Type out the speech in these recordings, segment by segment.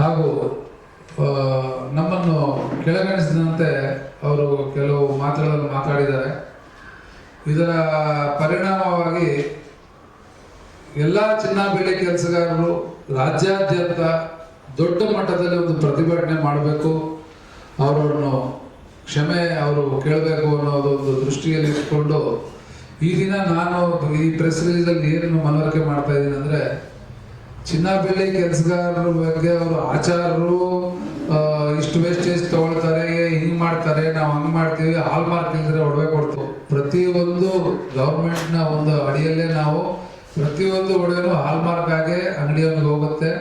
ಹಾಗೂ ನಮ್ಮನ್ನು ಕೆಳಗಣಿಸಿದಂತೆ ಅವರು ಕೆಲವು ಮಾತುಗಳನ್ನು ಮಾತಾಡಿದ್ದಾರೆ. ಇದರ ಪರಿಣಾಮವಾಗಿ ಎಲ್ಲ ಚಿನ್ನ ಬೆಳ್ಳಿ ಕೆಲಸಗಾರರು ರಾಜ್ಯಾದ್ಯಂತ ದೊಡ್ಡ ಮಟ್ಟದಲ್ಲಿ ಒಂದು ಪ್ರತಿಭಟನೆ ಮಾಡಬೇಕು, ಅವರನ್ನು ಕ್ಷಮೆ ಅವರು ಕೇಳಬೇಕು ಅನ್ನೋದು ಒಂದು ದೃಷ್ಟಿಯಲ್ಲಿ ಇಟ್ಕೊಂಡು ಈ ದಿನ ನಾನು ಈ ಪ್ರೆಸ್ ರಿಲೀಸಲ್ಲಿ ಏನು ಮನವರಿಕೆ ಮಾಡ್ತಾ ಇದ್ದೀನಿ ಅಂದರೆ, ಚಿನ್ನ ಬೆಳ್ಳಿ ಕೆಲಸಗಾರರ ಬಗ್ಗೆ ಅವರು ಆಚಾರರು ಇಷ್ಟು ವೇಸ್ಟೇಜ್ ತಗೊಳ್ತಾರೆ, ಹಿಂಗೆ ಮಾಡ್ತಾರೆ, ನಾವು ಹಂಗೆ ಮಾಡ್ತೀವಿ, ಹಾಲ್ ಮಾರ್ಕ್ ಇಲ್ಲದ್ರೆ ಒಡವೆ ಕೊಡ್ತು. ಪ್ರತಿಯೊಂದು ಗೌರ್ಮೆಂಟ್ನ ಒಂದು ಅಡಿಯಲ್ಲೇ ನಾವು ಪ್ರತಿಯೊಂದು ಒಡವೆನೂ ಹಾಲ್ ಮಾರ್ಕ್ ಆಗಿ ಅಂಗಡಿಯವನಿಗೆ ಹೋಗುತ್ತೆ.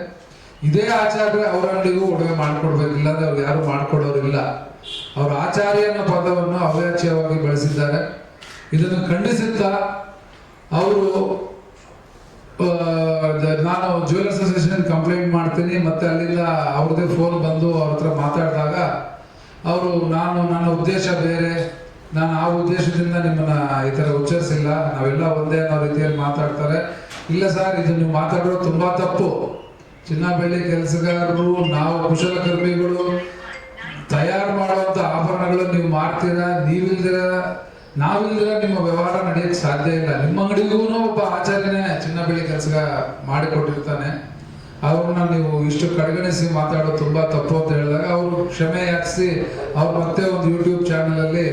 ಇದೇ ಆಚಾರ್ಯ ಅವ್ರ ಅಂಗಡಿಗೂ ಒಡವೆ ಮಾಡಿಕೊಡ್ಬೇಕಿಲ್ಲ ಅಂದ್ರೆ ಅವ್ರು ಯಾರು ಮಾಡಿಕೊಡೋರಿಲ್ಲ. ಅವ್ರ ಆಚಾರ್ಯ ಅನ್ನೋ ಪದವನ್ನು ಅವ್ಯಾಚ್ಯವಾಗಿ ಬಳಸಿದ್ದಾರೆ. ಇದನ್ನು ಖಂಡಿಸುತ್ತಾ ಅವರು ನಾನು ಜ್ಯುವೆಲರ್ಸ್ ಅಸೋಸಿಯೇಷನ್ ಕಂಪ್ಲೇಂಟ್ ಮಾಡ್ತೀನಿ, ಮತ್ತೆ ಅಲ್ಲಿಂದ ಅವ್ರದ್ದೇ ಫೋನ್ ಬಂದು ಅವ್ರ ಹತ್ರ ಮಾತಾಡಿದಾಗ ಅವರು ನನ್ನ ಉದ್ದೇಶ ಬೇರೆ, ನಾನು ಆ ಉದ್ದೇಶದಿಂದ ನಿಮ್ಮನ್ನ ಈ ಥರ ಉಚ್ಚರಿಸಿಲ್ಲ, ನಾವೆಲ್ಲ ಒಂದೇ ಅನ್ನೋ ರೀತಿಯಲ್ಲಿ ಮಾತಾಡ್ತಾರೆ. ಇಲ್ಲ ಸರ್, ಇದು ನೀವು ಮಾತಾಡೋದು ತುಂಬಾ ತಪ್ಪು. ಚಿನ್ನ ಬೆಳ್ಳಿ ಕೆಲಸಗಾರರು, ನಾವು ಕುಶಲಕರ್ಮಿಗಳು ತಯಾರು ಮಾಡುವಂಥ ಆಭರಣಗಳು ನೀವು ಮಾರ್ತೀರಾ, ನಾವಿಲ್ದಿರ ನಿಮ್ಮ ವ್ಯವಹಾರ ನಡೆಯಕ್ಕೆ ಸಾಧ್ಯ ಇಲ್ಲ. ನಿಮ್ಮ ಅಂಗಡಿಗೂ ಒಬ್ಬ ಆಚಾರ್ಯನೇ ಚಿನ್ನ ಬೆಳ್ಳಿ ಕೆಲಸ ಮಾಡಿಕೊಟ್ಟಿರ್ತಾನೆ, ಅವ್ರನ್ನ ನೀವು ಇಷ್ಟು ಕಡೆಗಣಿಸಿ ಮಾತಾಡೋದು ತುಂಬಾ ತಪ್ಪು ಅಂತ ಹೇಳಿದಾಗ ಅವರು ಕ್ಷಮೆ ಯಾಚಿಸಿ ಅವ್ರು ಮತ್ತೆ ಒಂದು ಯೂಟ್ಯೂಬ್ ಚಾನಲಲ್ಲಿ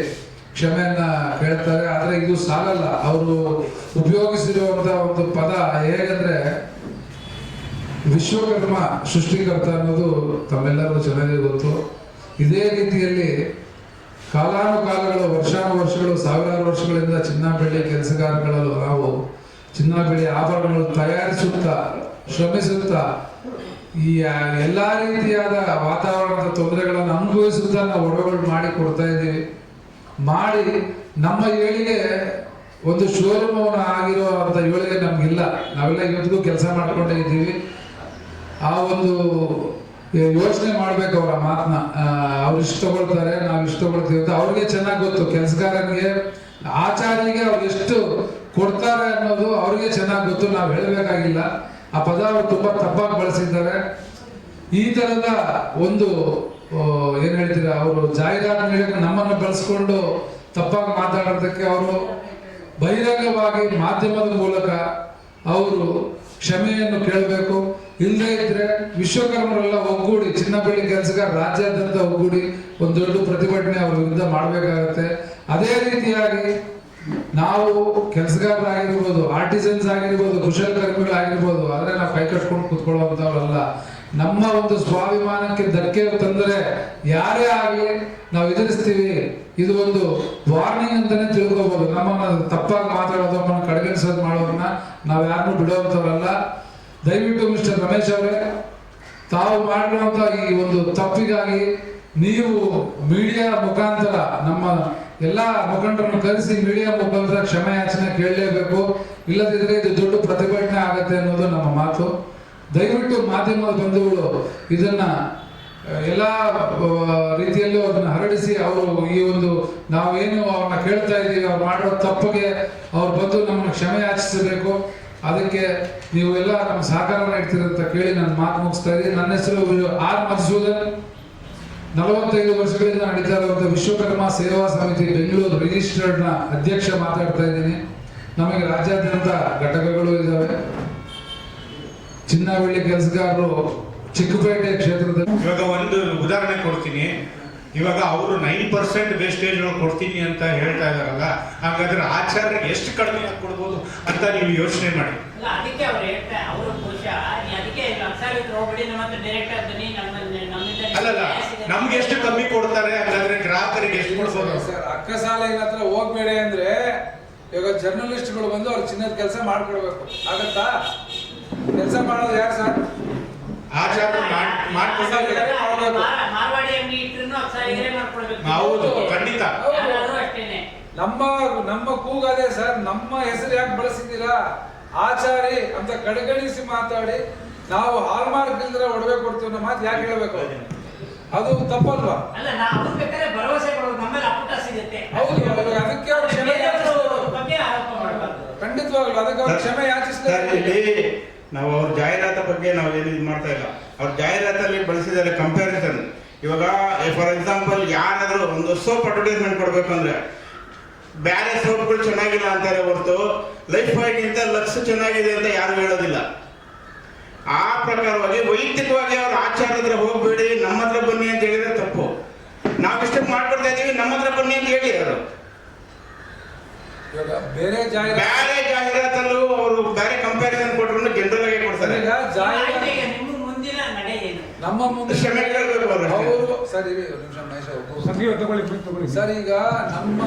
ಕ್ಷಮೆಯನ್ನ ಕೇಳ್ತಾರೆ. ಆದರೆ ಇದು ಸಾಲಲ್ಲ. ಅವರು ಉಪಯೋಗಿಸಿರುವಂತ ಒಂದು ಪದ ಹೇಗಂದ್ರೆ ವಿಶ್ವಕರ್ಮ ಸೃಷ್ಟಿಕರ್ತ ಅನ್ನೋದು ತಮ್ಮೆಲ್ಲರೂ ಚೆನ್ನಾಗಿ ಗೊತ್ತು. ಇದೇ ರೀತಿಯಲ್ಲಿ ಕಾಲಾನುಕಾಲಗಳು, ವರ್ಷಾನುವರ್ಷಗಳು, ಸಾವಿರಾರು ವರ್ಷಗಳಿಂದ ಚಿನ್ನ ಬೆಳ್ಳಿ ಕೆಲಸಗಾರಗಳು ನಾವು ಚಿನ್ನ ಬೆಳ್ಳಿ ಆಭರಣಗಳು ತಯಾರಿಸುತ್ತಾ, ಶ್ರಮಿಸುತ್ತಾ, ಈ ಎಲ್ಲಾ ರೀತಿಯಾದ ವಾತಾವರಣದ ತೊಂದರೆಗಳನ್ನು ಅನುಭವಿಸುತ್ತಾ ನಾವು ಒಡವೆಗಳು ಮಾಡಿ ಕೊಡ್ತಾ ಇದ್ದೀವಿ. ಮಾಡಿ ನಮ್ಮ ಏಳಿಗೆ ಒಂದು ಶೋರೂಮ್ ಆಗಿರೋ ಅಂತ ಏಳಿಗೆ ನಮ್ಗಿಲ್ಲ. ನಾವೆಲ್ಲ ಇವತ್ತಿಗೂ ಕೆಲಸ ಮಾಡ್ಕೊಂಡೇ ಇದ್ದೀವಿ. ಆ ಒಂದು ಯೋಚನೆ ಮಾಡ್ಬೇಕು ಅವರ ಮಾತನ್ನ. ಅವ್ರು ಇಷ್ಟ ತಗೊಳ್ತಾರೆ, ನಾವು ಇಷ್ಟ ತಗೊಳ್ತೀವಿ ಅಂತ ಅವ್ರಿಗೆ ಚೆನ್ನಾಗಿ ಗೊತ್ತು. ಕೆಲಸಗಾರನಿಗೆ, ಆಚಾರ್ಯರಿಗೆ ಅವ್ರು ಎಷ್ಟು ಕೊಡ್ತಾರೆ ಅನ್ನೋದು ಅವ್ರಿಗೆ ಚೆನ್ನಾಗಿ ಗೊತ್ತು, ನಾವು ಹೇಳಬೇಕಾಗಿಲ್ಲ. ಆ ಪದ ಅವರು ತುಂಬಾ ತಪ್ಪಾಗಿ ಬಳಸಿದ್ದಾರೆ. ಈ ತರದ ಒಂದು ಏನ್ ಹೇಳ್ತೀರಾ, ಅವರು ಜಾಹೀರಾತು ನೀಡಕ್ಕೆ ನಮ್ಮನ್ನು ಬಳಸ್ಕೊಂಡು ತಪ್ಪಾಗಿ ಮಾತಾಡೋದಕ್ಕೆ ಅವರು ಬಹಿರಂಗವಾಗಿ ಮಾಧ್ಯಮದ ಮೂಲಕ ಅವರು ಕ್ಷಮೆಯನ್ನು ಕೇಳಬೇಕು. ಇಲ್ಲದೇ ಇದ್ರೆ ವಿಶ್ವಕರ್ಮರೆಲ್ಲ ಒಗ್ಗೂಡಿ, ಚಿನ್ನ ಬೆಳ್ಳಿ ಕೆಲಸಗಾರ ರಾಜ್ಯಾದ್ಯಂತ ಒಗ್ಗೂಡಿ ಒಂದು ದೊಡ್ಡ ಪ್ರತಿಭಟನೆ ಅವ್ರ ವಿರುದ್ಧ ಮಾಡಬೇಕಾಗತ್ತೆ. ಅದೇ ರೀತಿಯಾಗಿ ನಾವು ಕೆಲಸಗಾರರಾಗಿರ್ಬೋದು, ಆರ್ಟಿಸನ್ಸ್ ಆಗಿರ್ಬೋದು, ಕುಶಲಕರ್ಮಿಗಳಾಗಿರ್ಬೋದು, ಆದ್ರೆ ನಾವು ಕೈ ಕಟ್ಕೊಂಡು ಕೂತ್ಕೊಳ್ಳುವಂತವ್ರಲ್ಲ. ನಮ್ಮ ಒಂದು ಸ್ವಾಭಿಮಾನಕ್ಕೆ ಧಕ್ಕೆ ತಂದರೆ ಯಾರೇ ಆಗಲಿ ನಾವು ಎದುರಿಸ್ತೀವಿ. ಇದು ಒಂದು ವಾರ್ನಿಂಗ್ ಅಂತಾನೆ ತಿಳ್ಕೋಬಹುದು. ನಮ್ಮನ್ನ ತಪ್ಪಾಗಿ ಮಾತಾಡೋದು, ನಮ್ಮನ್ನು ಕಡೆಗಣಿಸೋದು ಮಾಡೋದನ್ನ ನಾವು ಯಾರನ್ನೂ ಬಿಡುವಂತವ್ರಲ್ಲ. ದಯವಿಟ್ಟು ಮಿಸ್ಟರ್ ರಮೇಶ್ ಅವರೇ, ತಾವು ಮಾಡಿರುವಂತ ಈ ಒಂದು ತಪ್ಪಿಗಾಗಿ ನೀವು ಮೀಡಿಯಾ ಮುಖಾಂತರ ನಮ್ಮ ಎಲ್ಲಾ ಮುಖಂಡರನ್ನು ಕರೆಸಿ ಮೀಡಿಯಾ ಮುಖಾಂತರ ಕ್ಷಮೆ ಯಾಚನೆ ಕೇಳಲೇಬೇಕು. ಇಲ್ಲದಿದ್ರೆ ಇದು ದೊಡ್ಡ ಪ್ರತಿಭಟನೆ ಆಗತ್ತೆ ಅನ್ನೋದು ನಮ್ಮ ಮಾತು. ದಯವಿಟ್ಟು ಮಾಧ್ಯಮದ ಬಂಧುಗಳು ಇದನ್ನ ಎಲ್ಲ ರೀತಿಯಲ್ಲೂ ಅದನ್ನ ಹರಡಿಸಿ, ಅವರು ಈ ಒಂದು ನಾವೇನು ಅವ್ರನ್ನ ಕೇಳ್ತಾ ಇದ್ದೀವಿ, ಅವ್ರು ಮಾಡಿರೋ ತಪ್ಪಿಗೆ ಅವ್ರು ಬಂದು ನಮ್ಮನ್ನು ಕ್ಷಮೆ ಯಾಚಿಸಬೇಕು. ಅದಕ್ಕೆ ನೀವು ಎಲ್ಲ ನಮ್ಮ ಸಹಕಾರ ನೀಡ್ತೀರಂತ ಕೇಳಿ ನಾನು ಮಾತು ಮುಗಿಸ್ತಾ ಇದ್ದೀನಿ. ನನ್ನ ಹೆಸರು ಆರ್ ಮಧುಸೂದನ್, 45 ವರ್ಷಗಳಿಂದ ನಡೀತಾ ಇರುವಂತಹ ವಿಶ್ವಕರ್ಮ ಸೇವಾ ಸಮಿತಿ ಬೆಂಗಳೂರು ರಿಜಿಸ್ಟರ್ಡ್ ನ ಅಧ್ಯಕ್ಷ ಮಾತಾಡ್ತಾ ಇದ್ದೀನಿ. ನಮಗೆ ರಾಜ್ಯಾದ್ಯಂತ ಘಟಕಗಳು ಇದ್ದಾವೆ. ಚಿನ್ನ ಬೆಳ್ಳಿ ಕೆಲಸಗಾರರು ಚಿಕ್ಕಪೇಟೆ ಕ್ಷೇತ್ರದಲ್ಲಿ ಇವಾಗ ಒಂದು ಉದಾಹರಣೆ ಕೊಡ್ತೀನಿ. ಇವಾಗ ಅವರು 9% ವೇಸ್ಟೇಜ್ ಕೊಡ್ತೀನಿ ಅಂತ ಹೇಳ್ತಾ ಇದಾರಲ್ಲ, ಹಾಗಾದ್ರೆ ಆಚಾರ್ಯರಿಗೆ ಎಷ್ಟು ಕಡಿಮೆ ಕೊಡ್ಬೋದು ಅಂತ ನೀವು ಯೋಚನೆ ಮಾಡಿ. ಅದಕ್ಕೆ ಅವ್ರು ಹೇಳ್ತಾರೆ, ಅವರು ಅದಕ್ಕೆ ಅಲ್ಲಲ್ಲ, ನಮ್ಗೆ ಎಷ್ಟು ಕಮ್ಮಿ ಕೊಡ್ತಾರೆ, ಹಾಗಾದ್ರೆ ಗ್ರಾಹಕರಿಗೆ ಎಷ್ಟು ಕೊಡ್ಬೋದು ಸರ್? ಅಕ್ಕಸಾಲಿನ ಹತ್ರ ಹೋಗ್ಬೇಡಿ ಅಂದ್ರೆ ಇವಾಗ ಜರ್ನಲಿಸ್ಟ್ಗಳು ಬಂದು ಅವ್ರ ಚಿನ್ನದ ಕೆಲಸ ಮಾಡ್ಕೊಡ್ಬೇಕು. ಆಗತ್ತಾ? ಕೆಲಸ ಮಾಡೋದು ಯಾರು ಸರ್? ಹೌದು, ಖಂಡಿತ. ನಮ್ಮ ಕೂಗದೆ ಸರ್, ನಮ್ಮ ಹೆಸರು ಯಾಕೆ ಬಳಸಿದ್ದೀರಾ? ಆಚಾರಿ ಅಂತ ಕಡೆಗಣಿಸಿ ಮಾತಾಡಿ ನಾವು ಹಾಲ್ ಮಾರ್ಕ್ ಇಲ್ದ್ರೆ ಒಡವೆ ಕೊಡ್ತೀವಿ ಅನ್ನೋ ಮಾತು ಯಾಕೆ ಹೇಳ್ಬೇಕು? ಅದು ತಪ್ಪಲ್ವಾ? ಹೌದು, ಅದಕ್ಕೆ ಅವ್ರು ಕ್ಷಮೆ ಖಂಡಿತವಾಗ್ಲು ಅದಕ್ಕೆ ಅವ್ರು ಕ್ಷಮೆ ಯಾಚಿಸ್ತಾರೆ. ನಾವು ಅವ್ರ ಜಾಹೀರಾತ ಬಗ್ಗೆ ನಾವು ಏನು ಇದು ಮಾಡ್ತಾ ಇಲ್ಲ. ಅವ್ರ ಜಾಹೀರಾತಲ್ಲಿ ಬಳಸಿದ್ದಾರೆ ಕಂಪ್ಯಾರಿಸನ್. ಇವಾಗ ಫಾರ್ ಎಕ್ಸಾಂಪಲ್ ಯಾರಾದರೂ ಒಂದು ಸೋಪ್ ಅಡ್ವರ್ಟೈಸ್ಮೆಂಟ್ ಕೊಡಬೇಕು ಅಂದ್ರೆ ಬೇರೆ ಸೋಪ್ಗಳು ಚೆನ್ನಾಗಿಲ್ಲ ಅಂತಾರೆ ಹೊರತು ಲೈಫ್ ಬಾಯ್ಗಿಂತ ಲಕ್ಸ್ ಚೆನ್ನಾಗಿದೆ ಅಂತ ಯಾರು ಹೇಳೋದಿಲ್ಲ. ಆ ಪ್ರಕಾರವಾಗಿ ವೈಯಕ್ತಿಕವಾಗಿ ಅವ್ರ ಆಚಾರ ಹತ್ರ ಹೋಗ್ಬೇಡಿ, ನಮ್ಮ ಹತ್ರ ಬನ್ನಿ ಅಂತ ಹೇಳಿದ್ರೆ ತಪ್ಪು. ನಾವು ಇಷ್ಟಕ್ಕೆ ಮಾಡ್ಕೊಡ್ತಾ ಇದೀವಿ, ನಮ್ಮ ಹತ್ರ ಬನ್ನಿ ಅಂತ ಹೇಳಿ ಅವರು. ಇವಾಗ ಬೇರೆ ಜಾಹೀರಾತಲ್ಲೂ ಅವರು ಬೇರೆ ಕಂಪ್ಯಾರಿಸನ್ ಕೊಟ್ಟರು ಜನರಲ್ ಆಗಿ ಕೊಡ್ತಾರೆ. ಈಗ ನಿಮ್ಮ ಮುಂದಿನ ನಡೆ ಏನು? ನಮ್ಮ ಮುಂದೆ ಕ್ಷಮೆ ಕೇಳಬೇಕು ಅವರು. ಅವರು ಸರ್, ಇರಿ ಒಂದು ನಿಮಿಷ ಮಹೇಶ್, ಸರ್ ಈಗ ನಮ್ಮ